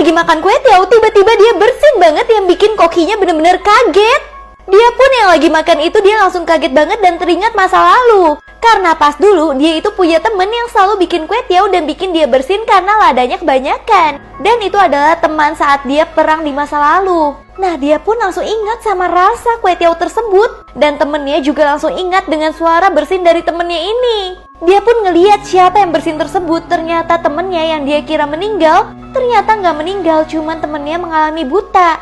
lagi makan kue tiaw, tiba-tiba dia bersin banget yang bikin kokinya bener-bener kaget. Dia pun yang lagi makan itu dia langsung kaget banget dan teringat masa lalu. Karena pas dulu dia itu punya temen yang selalu bikin kue tiaw dan bikin dia bersin karena ladanya kebanyakan. Dan itu adalah teman saat dia perang di masa lalu. Nah, dia pun langsung ingat sama rasa kue tiaw tersebut. Dan temennya juga langsung ingat dengan suara bersin dari temennya ini. Dia pun ngeliat siapa yang bersin tersebut. Ternyata temennya yang dia kira meninggal, ternyata nggak meninggal, cuman temennya mengalami buta.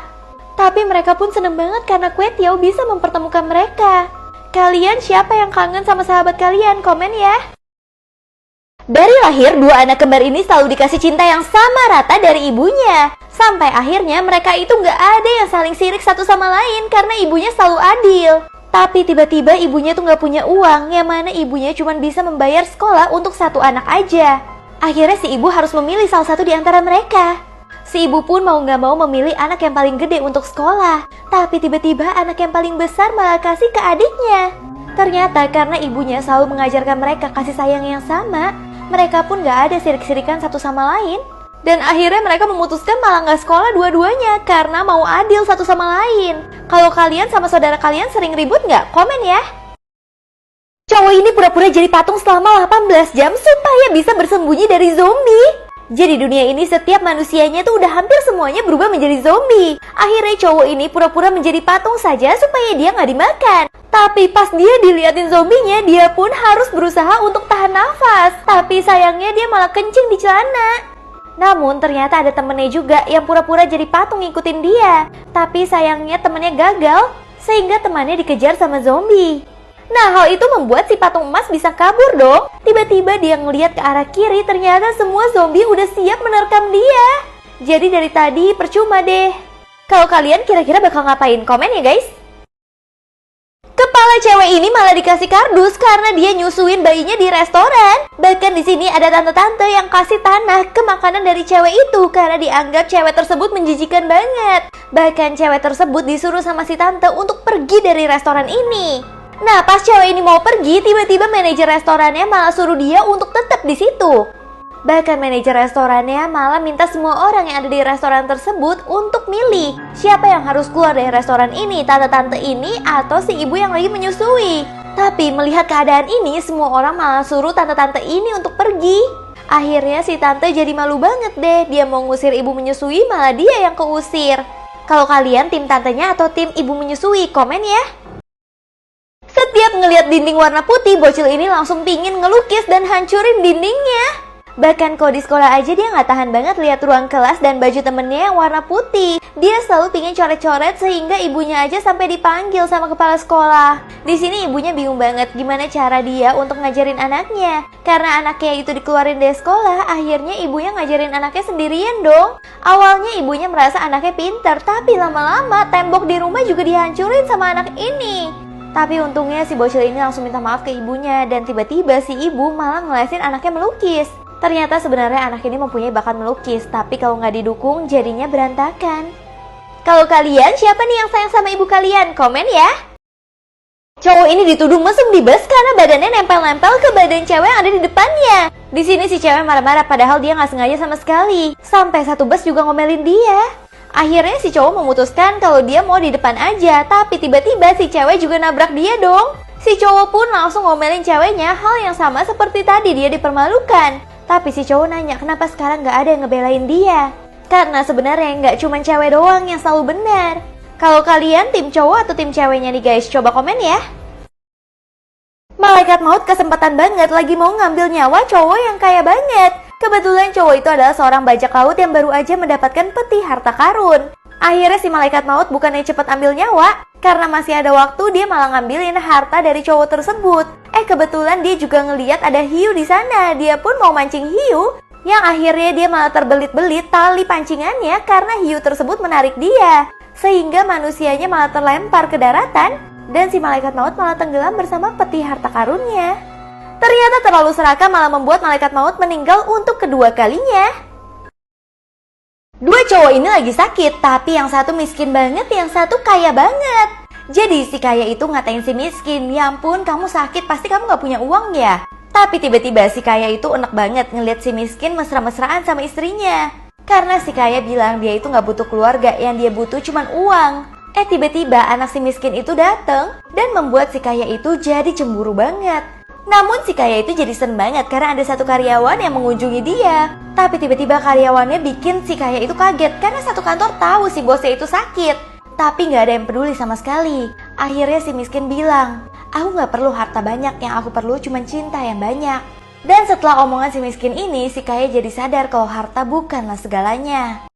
Tapi mereka pun seneng banget karena kue tiaw bisa mempertemukan mereka. Kalian siapa yang kangen sama sahabat kalian? Komen ya. Dari lahir, dua anak kembar ini selalu dikasih cinta yang sama rata dari ibunya. Sampai akhirnya mereka itu nggak ada yang saling sirik satu sama lain karena ibunya selalu adil. Tapi tiba-tiba ibunya tuh nggak punya uang, yang mana ibunya cuma bisa membayar sekolah untuk satu anak aja. Akhirnya si ibu harus memilih salah satu di antara mereka. Si ibu pun mau nggak mau memilih anak yang paling gede untuk sekolah. Tapi tiba-tiba anak yang paling besar malah kasih ke adiknya. Ternyata karena ibunya selalu mengajarkan mereka kasih sayang yang sama, mereka pun nggak ada sirik-sirikan satu sama lain. Dan akhirnya mereka memutuskan malah nggak sekolah dua-duanya karena mau adil satu sama lain. Kalau kalian sama saudara kalian sering ribut nggak? Komen ya. Cowok ini pura-pura jadi patung selama 18 jam supaya bisa bersembunyi dari zombie. Jadi dunia ini setiap manusianya tuh udah hampir semuanya berubah menjadi zombie. Akhirnya cowok ini pura-pura menjadi patung saja supaya dia nggak dimakan. Tapi pas dia diliatin zombinya, dia pun harus berusaha untuk tahan nafas. Tapi sayangnya dia malah kencing di celana. Namun ternyata ada temennya juga yang pura-pura jadi patung ngikutin dia. Tapi sayangnya temennya gagal, sehingga temannya dikejar sama zombie. Nah, hal itu membuat si patung emas bisa kabur dong. Tiba-tiba dia ngeliat ke arah kiri, ternyata semua zombie udah siap menerkam dia. Jadi dari tadi percuma deh. Kalau kalian kira-kira bakal ngapain? Komen ya guys. Kepala cewek ini malah dikasih kardus karena dia nyusuin bayinya di restoran. Bahkan di sini ada tante-tante yang kasih tanah ke makanan dari cewek itu karena dianggap cewek tersebut menjijikan banget. Bahkan cewek tersebut disuruh sama si tante untuk pergi dari restoran ini. Nah, pas cewek ini mau pergi, tiba-tiba manajer restorannya malah suruh dia untuk tetap di situ. Bahkan manajer restorannya malah minta semua orang yang ada di restoran tersebut untuk milih siapa yang harus keluar dari restoran ini, tante-tante ini atau si ibu yang lagi menyusui. Tapi melihat keadaan ini, semua orang malah suruh tante-tante ini untuk pergi. Akhirnya si tante jadi malu banget deh, dia mau ngusir ibu menyusui malah dia yang keusir. Kalau kalian tim tantenya atau tim ibu menyusui, komen ya. Setiap ngelihat dinding warna putih, bocil ini langsung pingin ngelukis dan hancurin dindingnya. Bahkan kalau di sekolah aja dia nggak tahan banget lihat ruang kelas dan baju temennya yang warna putih. Dia selalu pingin coret-coret sehingga ibunya aja sampai dipanggil sama kepala sekolah. Di sini ibunya bingung banget gimana cara dia untuk ngajarin anaknya. Karena anaknya itu dikeluarin dari sekolah, akhirnya ibunya ngajarin anaknya sendirian dong. Awalnya ibunya merasa anaknya pintar, tapi lama-lama tembok di rumah juga dihancurin sama anak ini. Tapi untungnya si bocil ini langsung minta maaf ke ibunya dan tiba-tiba si ibu malah ngelesin anaknya melukis. Ternyata sebenarnya anak ini mempunyai bakat melukis, tapi kalau nggak didukung jadinya berantakan. Kalau kalian siapa nih yang sayang sama ibu kalian? Komen ya. Cowok ini dituduh mesum di bus karena badannya nempel-nempel ke badan cewek yang ada di depannya. Di sini si cewek marah-marah padahal dia nggak sengaja sama sekali. Sampai satu bus juga ngomelin dia. Akhirnya si cowok memutuskan kalau dia mau di depan aja, tapi tiba-tiba si cewek juga nabrak dia dong. Si cowok pun langsung ngomelin ceweknya hal yang sama seperti tadi, dia dipermalukan. Tapi si cowok nanya kenapa sekarang gak ada yang ngebelain dia. Karena sebenarnya gak cuma cewek doang yang selalu benar. Kalau kalian tim cowok atau tim ceweknya nih guys, coba komen ya. Malaikat maut kesempatan banget lagi mau ngambil nyawa cowok yang kaya banget. Kebetulan cowok itu adalah seorang bajak laut yang baru aja mendapatkan peti harta karun. Akhirnya si malaikat maut bukannya cepat ambil nyawa, karena masih ada waktu dia malah ngambilin harta dari cowok tersebut. Kebetulan dia juga ngeliat ada hiu di sana, dia pun mau mancing hiu, yang akhirnya dia malah terbelit-belit tali pancingannya karena hiu tersebut menarik dia. Sehingga manusianya malah terlempar ke daratan, dan si malaikat maut malah tenggelam bersama peti harta karunnya. Ternyata terlalu serakah malah membuat malaikat maut meninggal untuk kedua kalinya. Dua cowok ini lagi sakit, tapi yang satu miskin banget, yang satu kaya banget. Jadi si kaya itu ngatain si miskin, ya ampun kamu sakit pasti kamu gak punya uang ya. Tapi tiba-tiba si kaya itu enak banget ngeliat si miskin mesra-mesraan sama istrinya. Karena si kaya bilang dia itu nggak butuh keluarga, yang dia butuh cuman uang. Tiba-tiba anak si miskin itu datang dan membuat si kaya itu jadi cemburu banget. Namun si kaya itu jadi seneng banget karena ada satu karyawan yang mengunjungi dia. Tapi tiba-tiba karyawannya bikin si kaya itu kaget karena satu kantor tahu si bosnya itu sakit. Tapi nggak ada yang peduli sama sekali. Akhirnya si miskin bilang, aku nggak perlu harta banyak, yang aku perlu cuma cinta yang banyak. Dan setelah omongan si miskin ini, si kaya jadi sadar kalau harta bukanlah segalanya.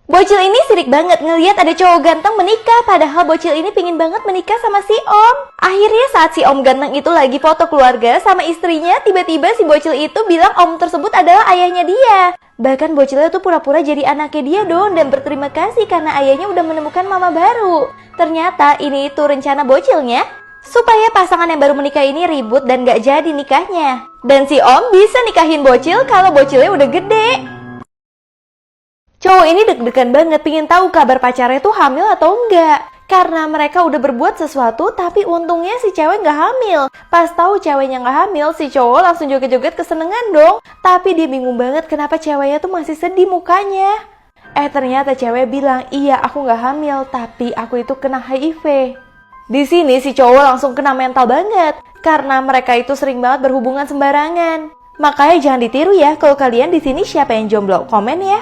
Bocil ini sirik banget ngelihat ada cowok ganteng menikah, padahal bocil ini pingin banget menikah sama si om. Akhirnya saat si om ganteng itu lagi foto keluarga sama istrinya, tiba-tiba si bocil itu bilang om tersebut adalah ayahnya dia. Bahkan bocilnya tuh pura-pura jadi anaknya dia dong dan berterima kasih karena ayahnya udah menemukan mama baru. Ternyata ini itu rencana bocilnya supaya pasangan yang baru menikah ini ribut dan gak jadi nikahnya. Dan si om bisa nikahin bocil kalau bocilnya udah gede. Cowok ini deg-degan banget pengen tahu kabar pacarnya tuh hamil atau enggak. Karena mereka udah berbuat sesuatu tapi untungnya si cewek nggak hamil. Pas tahu ceweknya nggak hamil, si cowok langsung joget-joget kesenengan dong. Tapi dia bingung banget kenapa ceweknya tuh masih sedih mukanya. Ternyata cewek bilang, iya aku nggak hamil tapi aku itu kena HIV. Di sini si cowok langsung kena mental banget. Karena mereka itu sering banget berhubungan sembarangan. Makanya jangan ditiru ya, kalau kalian di sini siapa yang jomblo, komen ya.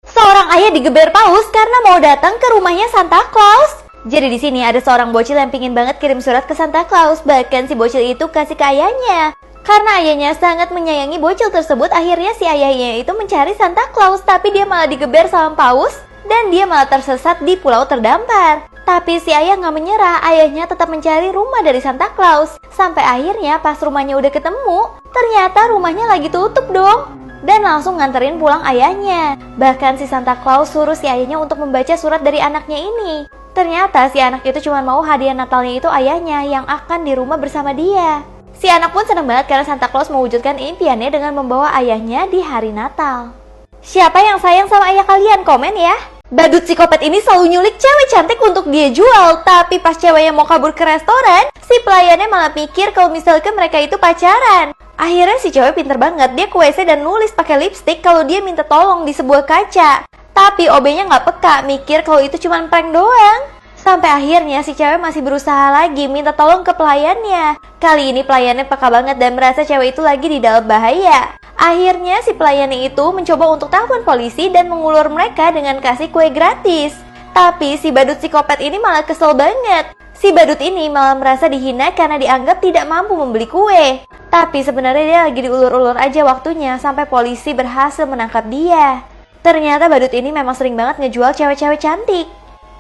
Seorang ayah digeber paus karena mau datang ke rumahnya Santa Claus. Jadi di sini ada seorang bocil yang pingin banget kirim surat ke Santa Claus. Bahkan si bocil itu kasih ke ayahnya. Karena ayahnya sangat menyayangi bocil tersebut, akhirnya si ayahnya itu mencari Santa Claus. Tapi dia malah digeber sama paus dan dia malah tersesat di pulau terdampar. Tapi si ayah nggak menyerah, ayahnya tetap mencari rumah dari Santa Claus. Sampai akhirnya pas rumahnya udah ketemu, ternyata rumahnya lagi tutup dong. Dan langsung nganterin pulang ayahnya. Bahkan si Santa Claus suruh si ayahnya untuk membaca surat dari anaknya ini. Ternyata si anak itu cuma mau hadiah Natalnya itu ayahnya yang akan di rumah bersama dia. Si anak pun senang banget karena Santa Claus mewujudkan impiannya dengan membawa ayahnya di hari Natal. Siapa yang sayang sama ayah kalian? Komen ya. Badut psikopat ini selalu nyulik cewek cantik untuk dia jual. Tapi pas ceweknya mau kabur ke restoran, si pelayannya malah mikir kalau misalkan mereka itu pacaran. Akhirnya si cewek pinter banget, dia ke WC dan nulis pakai lipstick kalau dia minta tolong di sebuah kaca. Tapi OB-nya nggak peka, mikir kalau itu cuma prank doang. Sampai akhirnya si cewek masih berusaha lagi minta tolong ke pelayannya. Kali ini pelayannya peka banget dan merasa cewek itu lagi di dalam bahaya. Akhirnya si pelayannya itu mencoba untuk telepon polisi dan mengulur mereka dengan kasih kue gratis. Tapi si badut psikopat ini malah kesel banget. Si badut ini malah merasa dihina karena dianggap tidak mampu membeli kue. Tapi sebenarnya dia lagi diulur-ulur aja waktunya sampai polisi berhasil menangkap dia. Ternyata badut ini memang sering banget ngejual cewek-cewek cantik.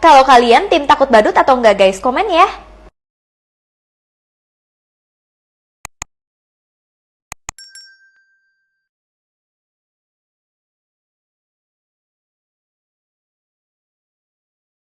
Kalau kalian tim takut badut atau enggak guys, komen ya.